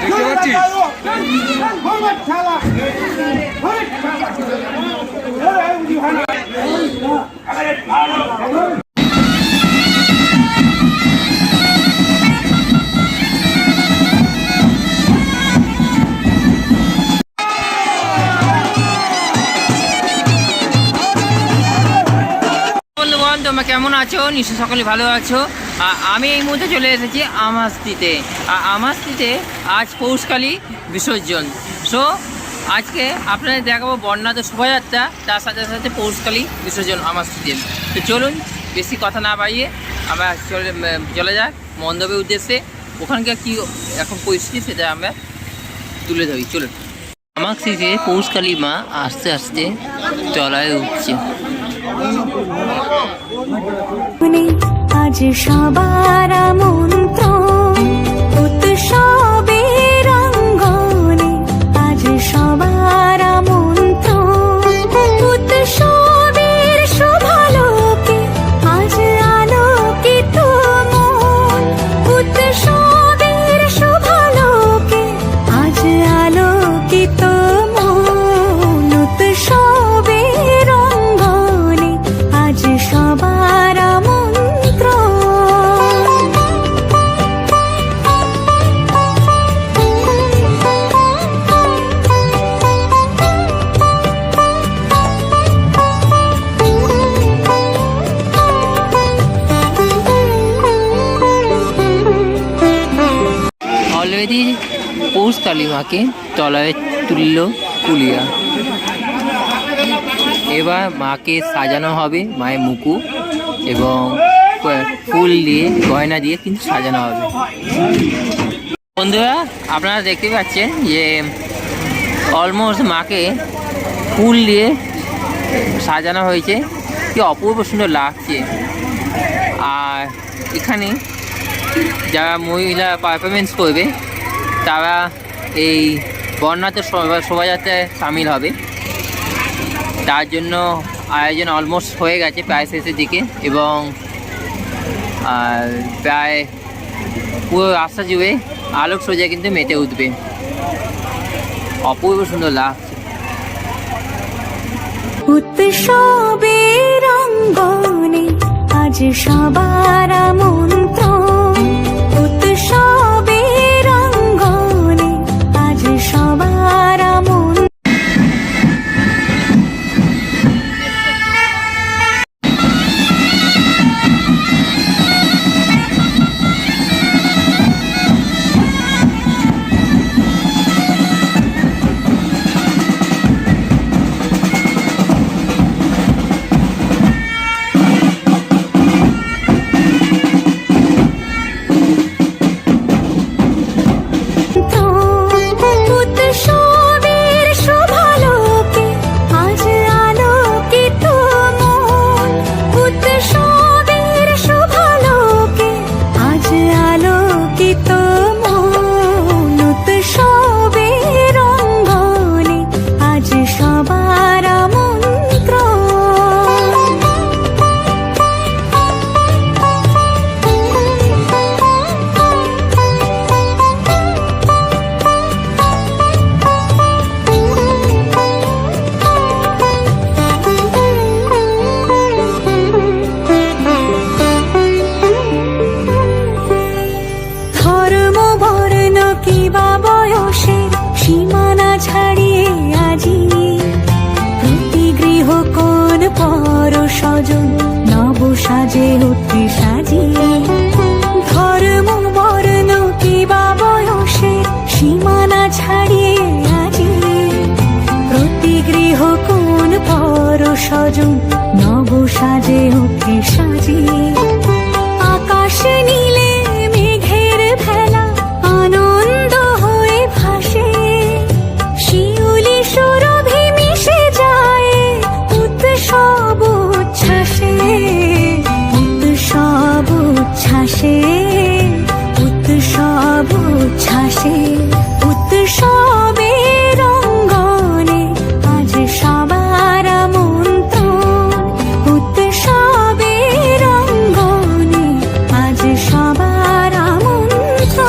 দেখতে পাচ্ছিস? তোমরা কেমন আছো? নিশ্চয় সকলে ভালো আছো। আমি এই মুহূর্তে চলে এসেছি আমাস্তিতে। আমাস্তিতে আজ পৌষকালী বিসর্জন। সো আজকে আপনাদের দেখাবো বর্ণাঢ্য শোভাযাত্রা, তার সাথে সাথে পৌষকালী বিসর্জন আমাস্তিতে। তো চলুন বেশি কথা না বাড়িয়ে আমরা চলে যাক মণ্ডপের উদ্দেশ্যে। ওখানকার কী এখন পরিস্থিতি সেটা আমরা তুলে ধরি। চলুন। আমাস্তিতে পৌষকালী মা আস্তে আস্তে তলায় উঠছে। আজ সবার আমন্ত্রণ উৎসবের অঙ্গনে, আজ সবার আমন্ত্রণ উৎসবের শোভালোকে, আজ আলোকিত মন উৎসবের শোভালোকে, আজ আলোকিত মন উৎসবের অঙ্গনে, আজ সবার অলরেডি পৌষকালী মাকে তলায় তুলল কুলিয়া। এবার মাকে সাজানো হবে, মায়ের মুকুট এবং ফুল দিয়ে গয়না দিয়ে কিন্তু সাজানো হবে। বন্ধুরা আপনারা দেখতে পাচ্ছেন যে অলমোস্ট মাকে ফুল দিয়ে সাজানো হয়েছে, কি অপূর্ব সুন্দর লাগছে। আর এখানে যারা মহিলা পারফরমেন্স করবে তারা এই বর্ণাঢ্য শোভাযাত্রায় সামিল হবে। তার জন্য আয়োজন অলমোস্ট হয়ে গেছে প্রায় শেষের দিকে, এবং প্রায় পুরো রাস্তা জুড়ে আলোক সজ্জা কিন্তু মেতে উঠবে। অপূর্ব সুন্দর লাগছে। উৎসবের অঙ্গনে আজ সবার আমন্ত্রণ উৎসবের অঙ্গনে, আজ সবার আমন্ত্রণ। সীমানা ছাড়িয়ে আজি প্রতি গৃহ কোন পর স্বজন নব সাজে উঠে সাজিয়ে। ধর্ম বর্ণ কিবা বয়সে সীমানা ছাড়িয়ে আজি প্রতি গৃহ কোন পর স্বজন নব সাজে উঠে সাজিয়ে। আকাশ নীলে মেঘের ভেলা আনন্দ হয়ে ভাসে, শিউলি সুরভি মিশে যায় উৎসব উচ্ছ্বাসে, উৎসব উচ্ছ্বাসে, উৎসব উচ্ছ্বাসে। উৎসবের অঙ্গনে আজ সবার আমন্ত্রণ উৎসবের অঙ্গনে আজ সবার আমন্ত্রণ।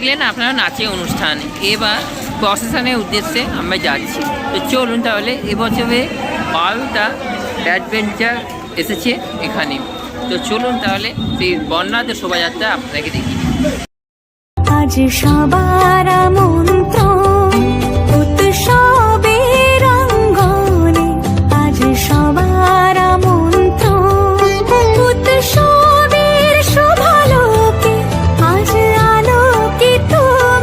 দেখলেন আপনারা নাচের অনুষ্ঠান, এবার প্রসেশনের উদ্দেশ্যে আমরা যাচ্ছি। তো চলুন তাহলে, এবছরে 12টা অ্যাডভেঞ্চার এসেছে এখানে। তো চলুন তাহলে সেই বর্ণাঢ্য শোভাযাত্রা আপনাকে দেখি। আজ সবার আমন্ত্রণ উৎসবের অঙ্গনে, আজ সবার আমন্ত্রণ উৎসবের শুভালোকে, আজ আলোকিত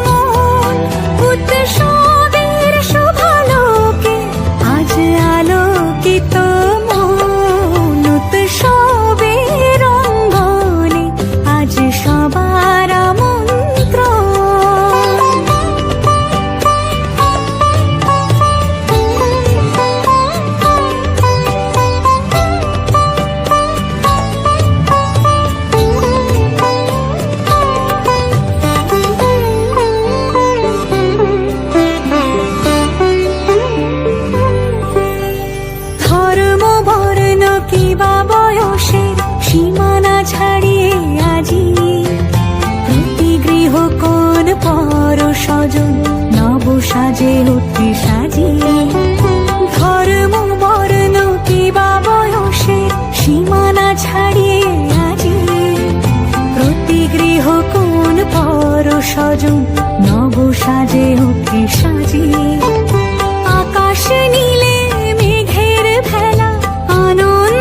মন উৎসবের শুভালোকে, আজ আলোকিত মন উৎসবের অঙ্গনে, আজ সবার সীমানা ছাড়িয়ে আজি প্রতি গৃহ কোন পর স্বজন নব সাজে উঠতে সাজিয়ে, ধর্ম বর্ণ কিবা বয়সের সীমানা ছাড়িয়ে আজি প্রতি গৃহ কোন পর স্বজন নব সাজে উঠতে সাজিয়ে, আকাশ নীলে মেঘের ভেলা আনন্দ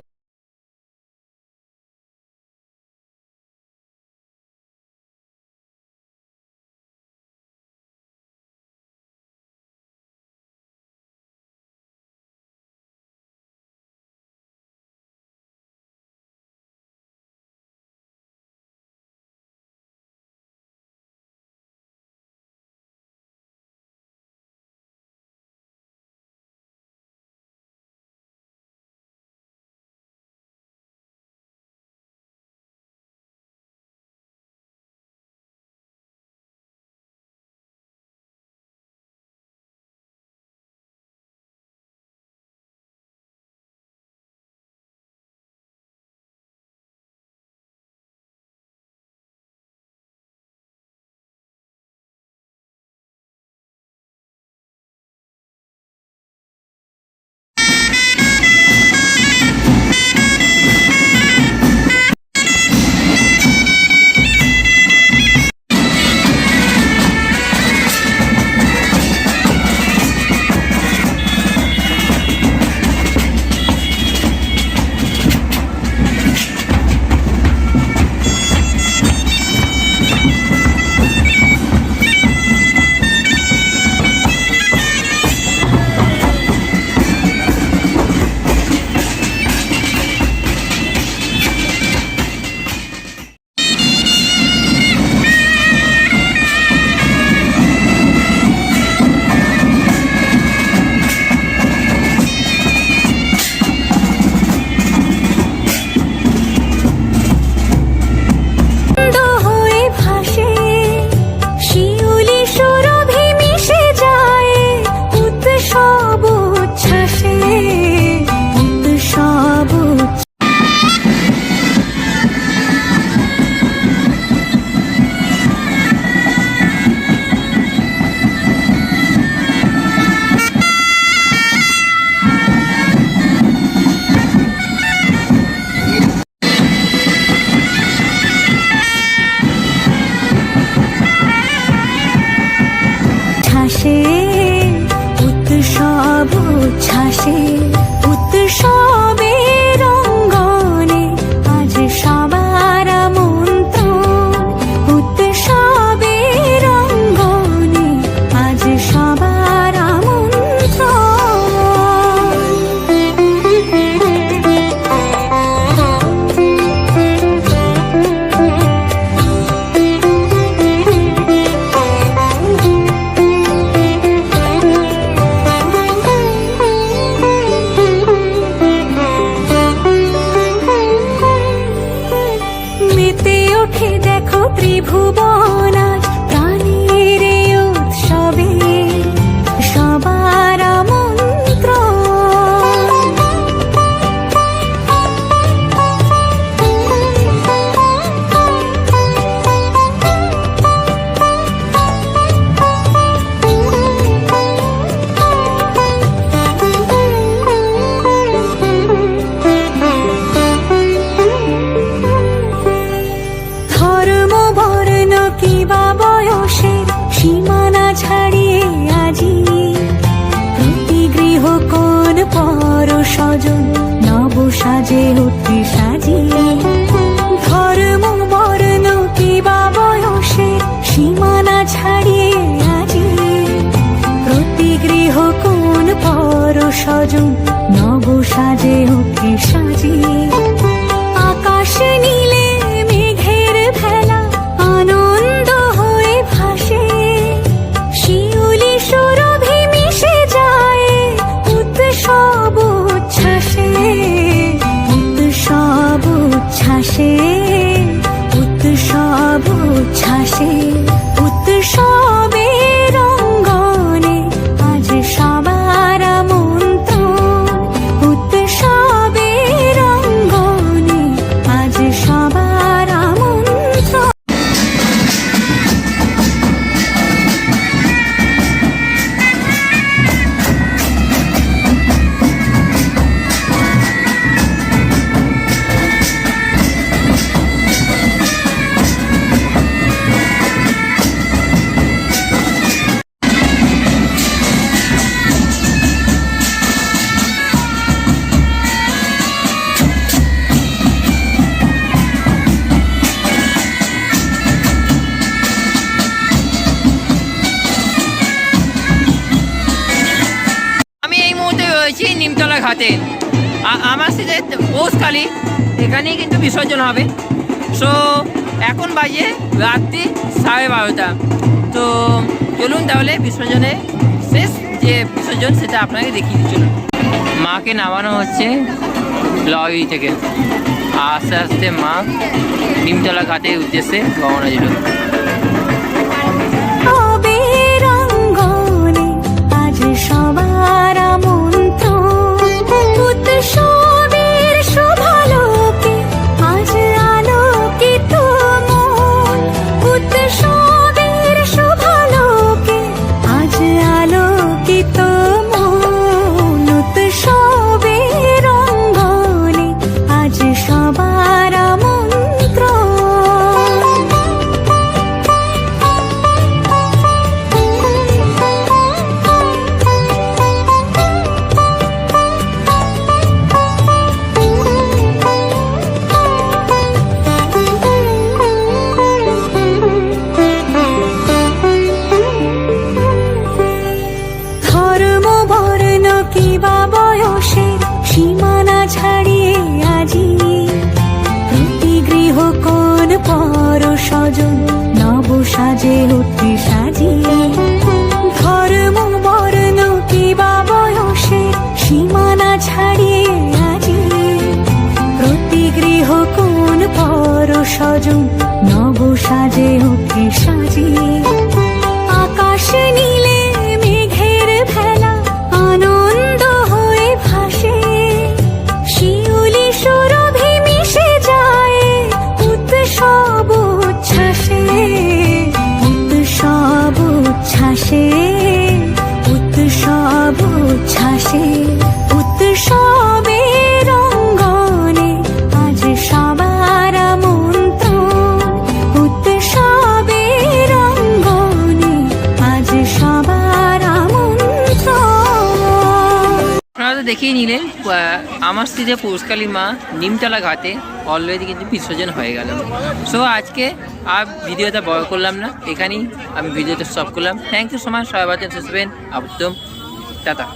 স্বজন নব সাজে ওঠে সাজিয়ে আকাশ নীলে মেঘের ভেলা আনন্দ হয়ে ভাসে শিউলি সুরভি মিশে যায় উৎসব উচ্ছ্বাসে উৎসব উচ্ছ্বাসে উৎসব উচ্ছ্বাসে উৎসবের অঙ্গনে আজ সবার আমন্ত্রণ উৎসবের অঙ্গনে আজ সবার আমন্ত্রণ আমি এই মুহূর্তে রয়েছি নিমতলা ঘাটে। আমার সাথে পৌষকালী এখানেই কিন্তু বিসর্জন হবে। সো এখন বাজে রাত্রি 12:30। তো চলুন তাহলে বিসর্জনে শেষ যে বিসর্জন সেটা আপনাকে দেখিয়ে দিই। চলুন, মাকে নামানো হচ্ছে লরি থেকে। আস্তে আস্তে মা নিমতলা ঘাটের উদ্দেশ্যে রওনা দিল। সবের অঙ্গনে আজ সবার আমন্ত্রণ উৎসবের শুভালোকে আজ আলোকিত মন উৎসবের শুভালোকে আজ আলোকিত মন উৎসবের অঙ্গনে আজ সবার আমন্ত্রণ ধর্ম বর্ণ কিবা বয়সের সীমানা ছাড়িয়ে আজি প্রতি গৃহ কোন পর স্বজন নব সাজে ওঠে সাজিয়ে ধর্ম বর্ণ কিবা বয়সের সীমানা ছাড়িয়ে আজি প্রতি গৃহ কোন পর স্বজন নব সাজে ওঠে সাজিয়ে আকাশ নীলে মেঘের ভেলা আনন্দ হয়ে ভাসে শিউলি সুরভি মিশে যায় উৎসব উচ্ছ্বাসে উৎসব উচ্ছ্বাসে উৎসব উচ্ছ্বাসে উৎসবের অঙ্গনে আজ সবার আমন্ত্রণ উৎসবের অঙ্গনে আজ সবার আমন্ত্রণ আপনারা তো দেখিয়ে নিলেন আমার স্ত্রীতে পৌষকালী মা নিমতলা ঘাটে অলরেডি কিন্তু বিসর্জন হয়ে গেল। সো আজকে আর ভিডিওটা বড় করলাম না, এখানেই আমি ভিডিওটা স্টপ করলাম। থ্যাংক ইউ সো মাচ, সবাই বাচ্চা সুসবেন আবদম টাটা।